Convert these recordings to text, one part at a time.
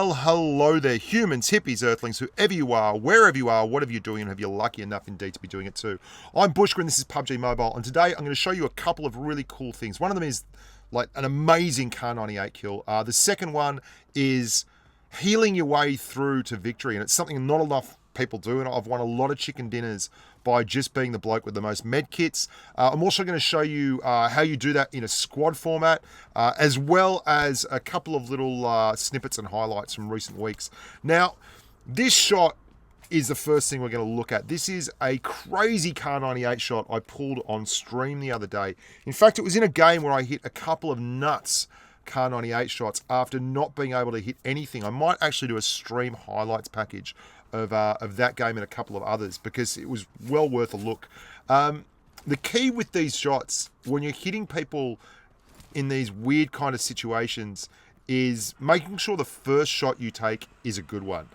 Well, hello there, humans, hippies, earthlings, whoever you are, wherever you are, whatever you're doing, and if you're lucky enough indeed to be doing it too. I'm Bushka, and this is Pubg Mobile, and today I'm going to show you a couple of really cool things. One of them is like an amazing Car 98 kill. The second one is healing your way through to victory, and it's something not enough people do, and I've won a lot of chicken dinners by just being the bloke with the most med kits. I'm also going to show you how you do that in a squad format, as well as a couple of little snippets and highlights from recent weeks. Now, this shot is the first thing we're going to look at. This is a crazy Car 98 shot I pulled on stream the other day. In fact, it was in a game where I hit a couple of nuts Car 98 shots after not being able to hit anything. I might actually do a stream highlights package of that game and a couple of others, because it was well worth a look. The key with these shots, when you're hitting people in these weird kind of situations, is making sure the first shot you take is a good one.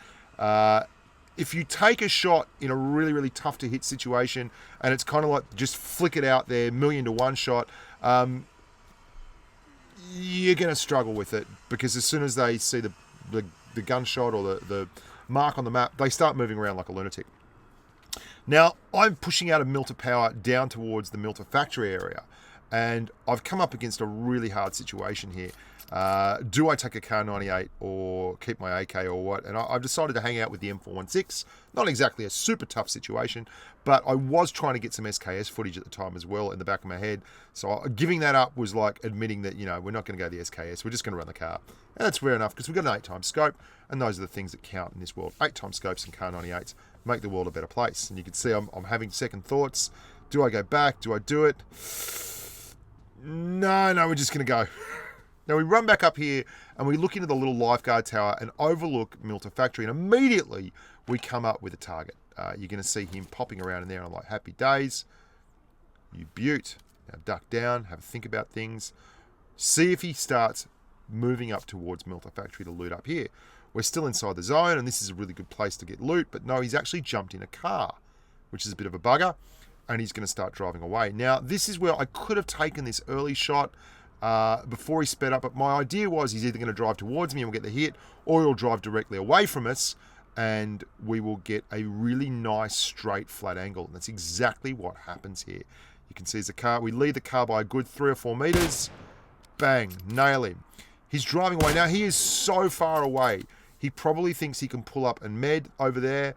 If you take a shot in a really, really tough to hit situation and it's kind of like just flick it out there, 1,000,000 to 1 shot, you're going to struggle with it, because as soon as they see the gunshot or the mark on the map, they start moving around like a lunatic. Now, I'm pushing out of Milter Power down towards the Milter factory area, and I've come up against a really hard situation here. Do I take a Car 98 or keep my AK or what? And I've decided to hang out with the M416. Not exactly a super tough situation, but I was trying to get some SKS footage at the time as well in the back of my head. So giving that up was like admitting that, we're not going to go the SKS. We're just going to run the car. And that's fair enough, because we've got an 8x scope, and those are the things that count in this world. 8x scopes and Car 98s make the world a better place. And you can see I'm having second thoughts. Do I go back? Do I do it? No, we're just going to go. Now we run back up here and we look into the little lifeguard tower and overlook Milter Factory, and immediately we come up with a target. You're going to see him popping around in there. I'm like, happy days. You beaut. Now duck down, have a think about things. See if he starts moving up towards Milter Factory to loot up here. We're still inside the zone, and this is a really good place to get loot, but no, he's actually jumped in a car, which is a bit of a bugger, and he's going to start driving away. Now, this is where I could have taken this early shot before he sped up, but my idea was he's either going to drive towards me and we'll get the hit, or he'll drive directly away from us and we will get a really nice straight flat angle. And that's exactly what happens here. You can see there's a car. We lead the car by a good 3 or 4 meters. Bang, nail him. He's driving away. Now, he is so far away. He probably thinks he can pull up and med over there,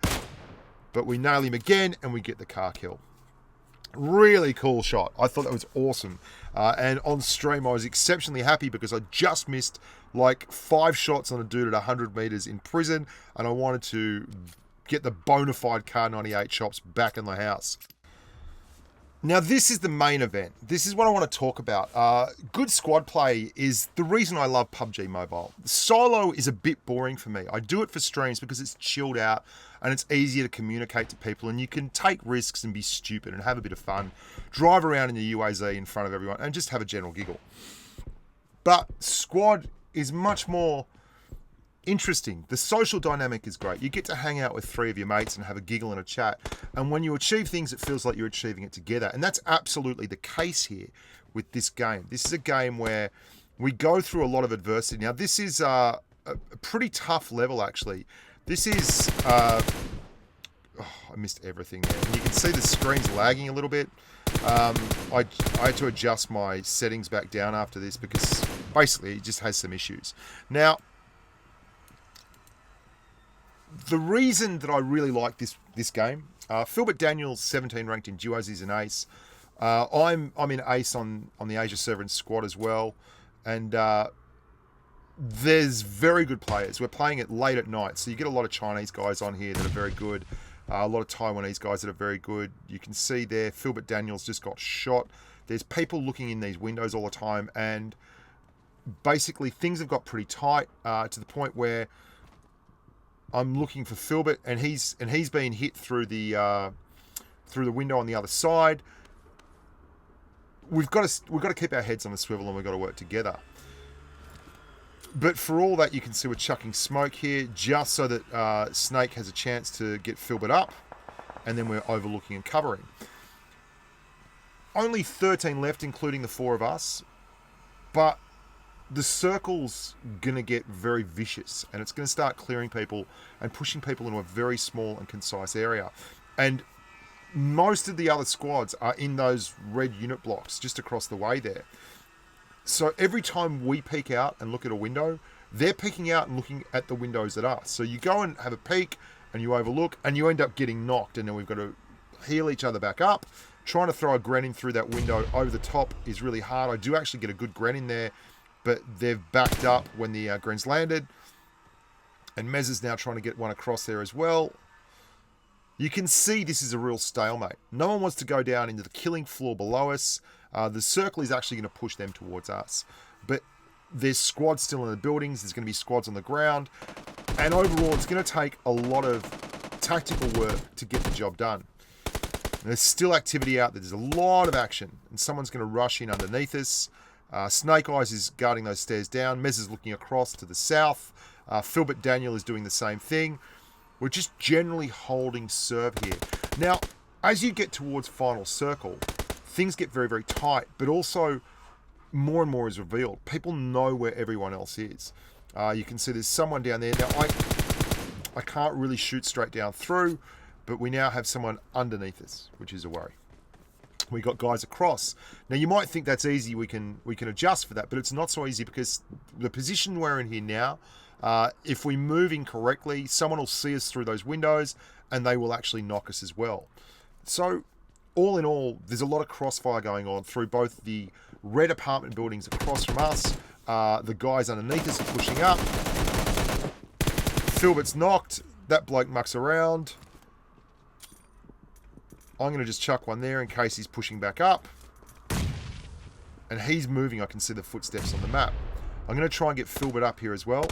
but we nail him again and we get the car kill. Really cool shot. I thought that was awesome. And on stream, I was exceptionally happy because I just missed like 5 shots on a dude at 100 meters in prison, and I wanted to get the bona fide Car 98 shops back in the house. Now, this is the main event. This is what I want to talk about. Good squad play is the reason I love Pubg Mobile. Solo is a bit boring for me. I do it for streams because it's chilled out and it's easier to communicate to people, and you can take risks and be stupid and have a bit of fun. Drive around in the UAZ in front of everyone and just have a general giggle. But squad is much more interesting. The social dynamic is great. You get to hang out with 3 of your mates and have a giggle and a chat. And when you achieve things, it feels like you're achieving it together. And that's absolutely the case here with this game. This is a game where we go through a lot of adversity. Now, this is a pretty tough level, actually. This is... I missed everything there. And you can see the screen's lagging a little bit. I had to adjust my settings back down after this because basically it just has some issues. Now, the reason that I really like this game, Philbert Daniels, 17 ranked in duos, is an ace. I'm in ace on the Asia server and squad as well, and there's very good players. We're playing it late at night, so you get a lot of Chinese guys on here that are very good, a lot of Taiwanese guys that are very good. You can see there, Philbert Daniels just got shot. There's people looking in these windows all the time, and basically things have got pretty tight to the point where I'm looking for Philbert, and he's been hit through the window on the other side. We've got to keep our heads on the swivel, and we've got to work together. But for all that, you can see we're chucking smoke here just so that Snake has a chance to get Philbert up, and then we're overlooking and covering. Only 13 left, including the 4 of us, but the circle's going to get very vicious, and it's going to start clearing people and pushing people into a very small and concise area. And most of the other squads are in those red unit blocks just across the way there. So every time we peek out and look at a window, they're peeking out and looking at the windows at us. So you go and have a peek and you overlook and you end up getting knocked, and then we've got to heal each other back up. Trying to throw a gren in through that window over the top is really hard. I do actually get a good gren in there, but they've backed up when the gren's landed. And Mez is now trying to get one across there as well. You can see this is a real stalemate. No one wants to go down into the killing floor below us. The circle is actually going to push them towards us. But there's squads still in the buildings. There's going to be squads on the ground. And overall, it's going to take a lot of tactical work to get the job done. There's still activity out there. There's a lot of action. And someone's going to rush in underneath us. Snake Eyes is guarding those stairs down. Mez is looking across to the south. Philbert Daniel is doing the same thing. We're just generally holding serve here. Now, as you get towards final circle, things get very, very tight, but also more and more is revealed. People know where everyone else is. You can see there's someone down there. Now, I can't really shoot straight down through, but we now have someone underneath us, which is a worry. We got guys across. Now, you might think that's easy. We can adjust for that, but it's not so easy because the position we're in here now, if we move incorrectly, someone will see us through those windows and they will actually knock us as well. So all in all, there's a lot of crossfire going on through both the red apartment buildings across from us. The guys underneath us are pushing up. Philbert's knocked. That bloke mucks around. I'm going to just chuck one there in case he's pushing back up. And he's moving. I can see the footsteps on the map. I'm going to try and get Philbert up here as well.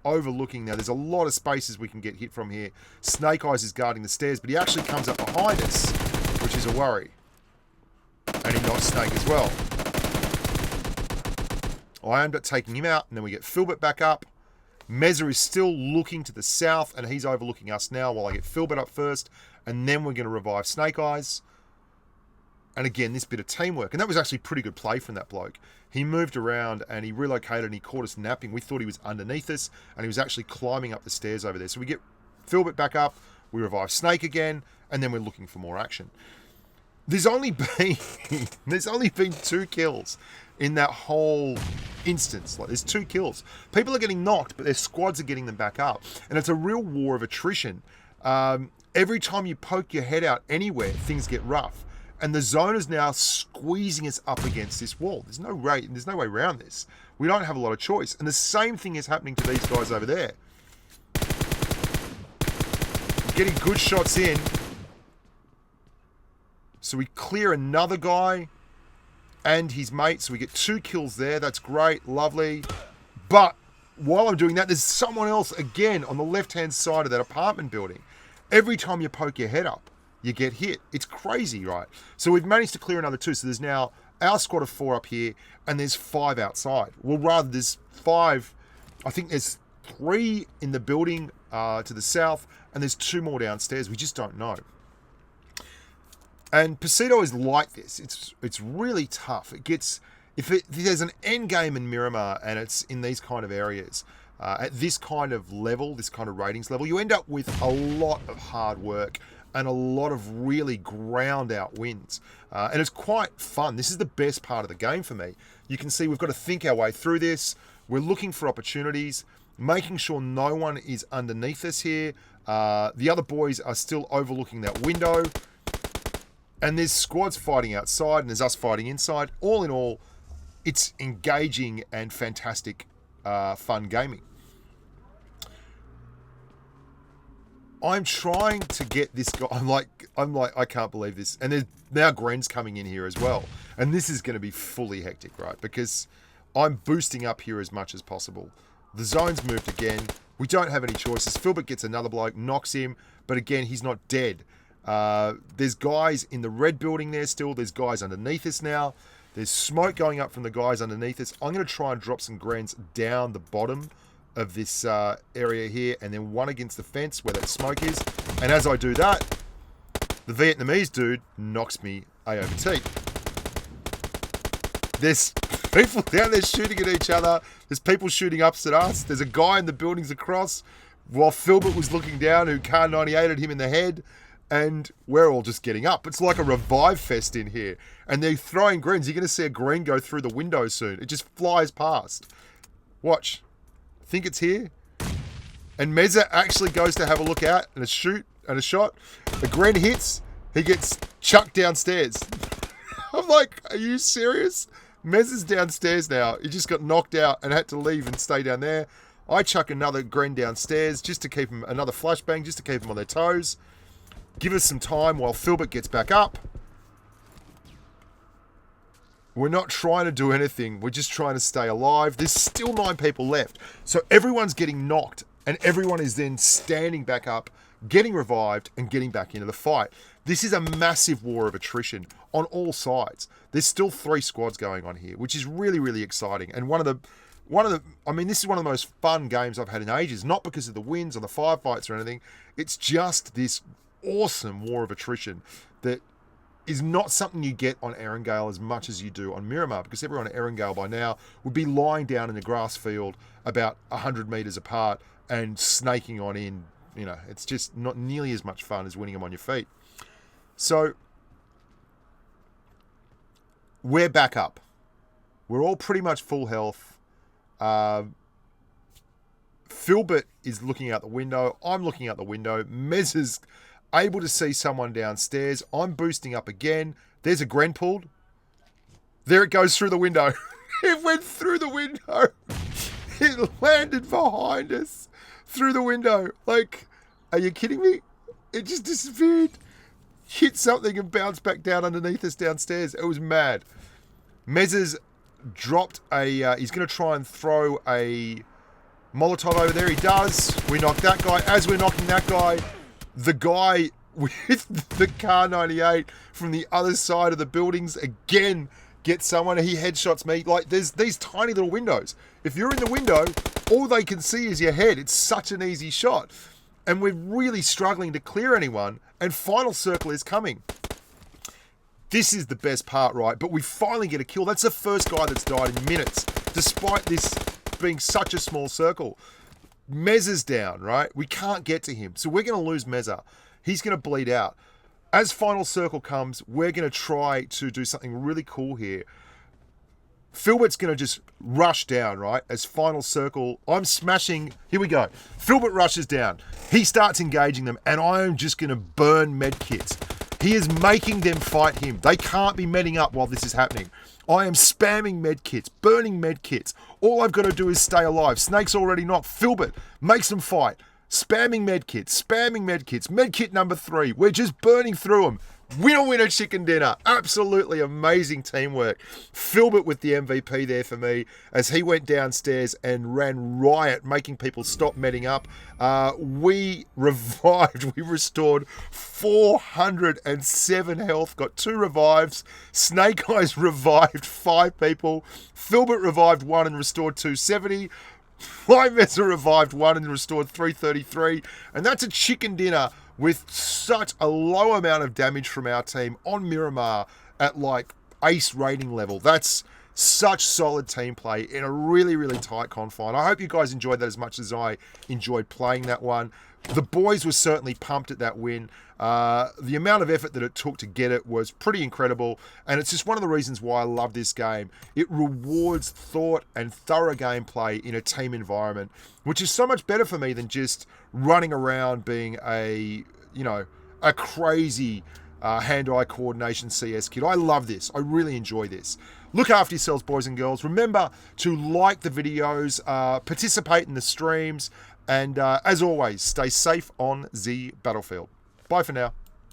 Overlooking now. There's a lot of spaces we can get hit from here. Snake Eyes is guarding the stairs, but he actually comes up behind us, which is a worry. And he knocks Snake as well. I end up taking him out, and then we get Philbert back up. Mezza is still looking to the south, and he's overlooking us now while I get Philbert up first, and then we're going to revive Snake Eyes. And again, this bit of teamwork. And that was actually pretty good play from that bloke. He moved around and he relocated and he caught us napping. We thought he was underneath us and he was actually climbing up the stairs over there. So we get Philbert back up, we revive Snake again, and then we're looking for more action. There's only been 2 kills in that whole instance. Like, there's 2 kills. People are getting knocked, but their squads are getting them back up. And it's a real war of attrition. Every time you poke your head out anywhere, things get rough. And the zone is now squeezing us up against this wall. There's no way around this. We don't have a lot of choice. And the same thing is happening to these guys over there. Getting good shots in. So we clear another guy and his mate. So we get 2 kills there. That's great. Lovely. But while I'm doing that, there's someone else again on the left-hand side of that apartment building. Every time you poke your head up, you get hit. It's crazy, right? So we've managed to clear another 2. So there's now our squad of 4 up here, and there's 5 outside. Well, rather, there's 5. I think there's 3 in the building to the south, and there's 2 more downstairs. We just don't know. And Pacito is like this. It's really tough. If there's an end game in Miramar, and it's in these kind of areas, at this kind of level, this kind of ratings level, you end up with a lot of hard work and a lot of really ground out wins. And it's quite fun. This is the best part of the game for me. You can see we've got to think our way through this. We're looking for opportunities, making sure no one is underneath us here. The other boys are still overlooking that window. And there's squads fighting outside and there's us fighting inside. All in all, it's engaging and fantastic fun gaming. I'm trying to get this guy. I'm like, I can't believe this. And there's now Gren's coming in here as well. And this is going to be fully hectic, right? Because I'm boosting up here as much as possible. The zone's moved again. We don't have any choices. Philbert gets another bloke, knocks him. But again, he's not dead. There's guys in the red building there still. There's guys underneath us now. There's smoke going up from the guys underneath us. I'm going to try and drop some Grens down the bottom of this area here, and then one against the fence where that smoke is. And as I do that, the Vietnamese dude knocks me A over T. There's people down there shooting at each other. There's people shooting up at us. There's a guy in the buildings across while Filbert was looking down who Car 98'd him in the head. And we're all just getting up. It's like a revive fest in here. And they're throwing greens. You're going to see a green go through the window soon. It just flies past. Watch. Think it's here. And Meza actually goes to have a look out and a shoot and a shot. The green hits. He gets chucked downstairs. I'm like, are you serious? Meza's downstairs now. He just got knocked out and had to leave and stay down there. I chuck another green downstairs just to keep him, another flashbang just to keep him on their toes. Give us some time while Filbert gets back up. We're not trying to do anything. We're just trying to stay alive. There's still 9 people left. So everyone's getting knocked and everyone is then standing back up, getting revived and getting back into the fight. This is a massive war of attrition on all sides. There's still 3 squads going on here, which is really, really exciting. And I mean, this is one of the most fun games I've had in ages, not because of the wins or the firefights or anything. It's just this awesome war of attrition that is not something you get on Erangel as much as you do on Miramar, because everyone at Erangel by now would be lying down in a grass field about 100 meters apart and snaking on in. You know, it's just not nearly as much fun as winning them on your feet. So we're back up. We're all pretty much full health. Filbert is looking out the window. I'm looking out the window. Mez is able to see someone downstairs. I'm boosting up again. There's a Gren pulled. There it goes through the window. It went through the window. It landed behind us through the window. Like, are you kidding me? It just disappeared. Hit something and bounced back down underneath us downstairs. It was mad. Mez's dropped a... he's going to try and throw a Molotov over there. He does. We knock that guy. As we're knocking that guy, the guy with the Car 98 from the other side of the buildings again gets someone. He headshots me. Like, there's these tiny little windows. If you're in the window, all they can see is your head. It's such an easy shot. And we're really struggling to clear anyone. And final circle is coming. This is the best part, right? But we finally get a kill. That's the first guy that's died in minutes, despite this being such a small circle. Mezza's down, right? We can't get to him. So we're going to lose Mezza. He's going to bleed out. As final circle comes, we're going to try to do something really cool here. Filbert's going to just rush down, right? As final circle, I'm smashing. Here we go. Filbert rushes down. He starts engaging them, and I am just going to burn medkits. He is making them fight him. They can't be medding up while this is happening. I am spamming medkits, burning medkits. All I've got to do is stay alive. Snake's already knocked. Filbert makes them fight. Spamming medkits, spamming medkits. Medkit number 3. We're just burning through them. Winner chicken dinner. Absolutely amazing teamwork. Filbert with the MVP there for me as he went downstairs and ran riot, making people stop medding up. We revived. We restored 407 health. Got 2 revives. Snake Eyes revived 5 people. Filbert revived 1 and restored 270. Fly Mesa revived 1 and restored 333. And that's a chicken dinner with such a low amount of damage from our team on Miramar at like ace rating level. That's such solid team play in a really, really tight confine. I hope you guys enjoyed that as much as I enjoyed playing that one. The boys were certainly pumped at that win. The amount of effort that it took to get it was pretty incredible, and it's just one of the reasons why I love this game. It rewards thought and thorough gameplay in a team environment, which is so much better for me than just running around being a crazy hand-eye coordination CS kid. I love this. I really enjoy this. Look after yourselves, boys and girls. Remember to like the videos, participate in the streams, and as always, stay safe on the battlefield. Bye for now.